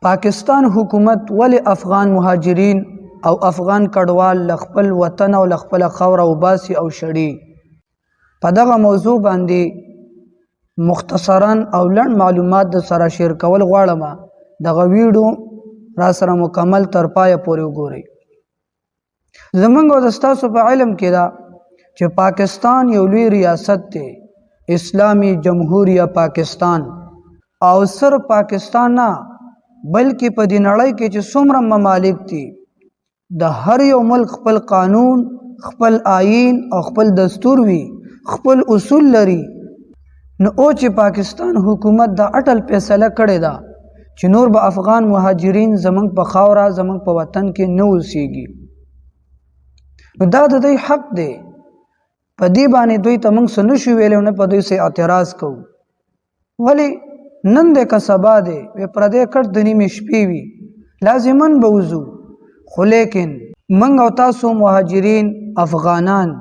पाकिस्तान हुकूमत वली अफगान मुहाजिरीन او افغان کډوال لخپل وطن او لخپل خاور او باسي او شړي په دغه موضوع باندې مختصرا او لړ معلومات د سره شیر کول غواړم دغه ویډیو را سره مکمل تر پای پورې وګورئ زمونږ د تاسو په علم کې دا چې پاکستان یو لوی ریاست دی اسلامی جمهوریه پاکستان او صرف پاکستان نه بلکې په دې نړۍ کې چې څومره ممالک دي د هر یو ملک خپل قانون خپل آئین او خپل دستور وی خپل اصول لري نو او چې پاکستان حکومت د اټل فیصله کړې ده چې نور به افغان مهاجرین زمنګ په خاورا زمنګ په وطن کې نه اوسېږي نو دا د دوی حق دی په دې باندې دوی ته موږ څه نشو ویلی نه په دوی سه اعتراض کوو ولې نن دی که سبا دی پردی کټ د نیمې شپې وي لازمن به وځو خو لیکن منګ او تاسو مهاجرین افغانان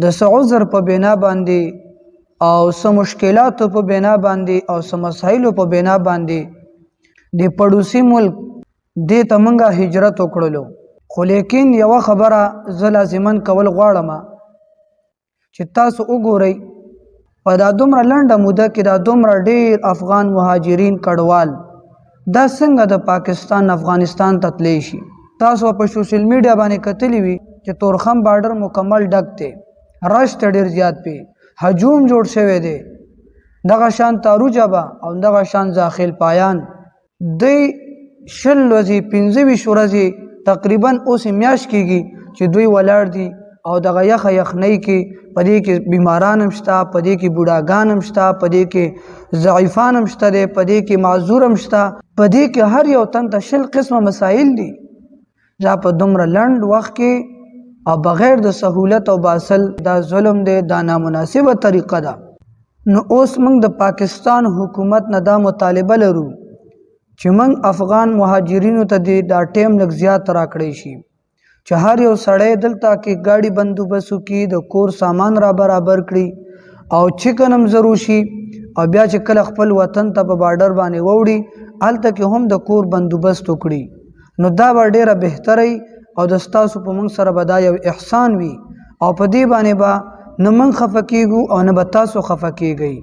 د څه عذر په بنا باندې او څه مشکلاتو په بنا باندې او څه مسایلو په بنا باندې د پړوسی ملک دې ته منګه هجرت وکړلو خو لیکن یو خبره زه لازمن کول غواړم چې تاسو وګورئ په دا دومره لنډه موده کې دا دومره ډیر افغان مهاجرین کډوال دا څنګه د پاکستان افغانستان ته تللی شي تاسو په سوشل میډیا باندې کتلی وي چې تورخم بارډر مکمل ډک دی رش ته ډیر زیات پی هجوم جوړ شوی دی دغه شان تاروجه به او دغه شان داخل پایان دی شل ورځې 15 ورځې تقریبا اوس میاش کیږي چې دوی ولاړ دي او دغه یخنۍ کې پدې کې بیماران هم شته پدې کې بوډاګان هم شته پدې کې ضعیفان هم شته پدې کې معذور هم شته پدې کې هر یو تن ته شل قسمه مسائل دي دا په دومره لنډ وخت کې او بغیر د سہولت او باصل دا ظلم دی دا نامناسبه طریقه ده نو اوس موږ د پاکستان حکومت نه دا مطالبه لرو چې موږ افغان مهاجرینو ته دا ټیم لږ زیات راکړی شي چې هر یو سړی دلته کې ګاډي بندوبست وکړي د کور سامان را برابر کړي او چکن هم ضرور شي او بیا چې کله خپل وطن ته په بارډر باندې ووړي هلته کې هم د کور بندوبست وکړي نو دا به ډیره بهتري او د ستاسو په موږ سره به دا یو احسان وي او په دې باندې به نه موږ خفه کیږو او نه به تاسو خفه کیږئ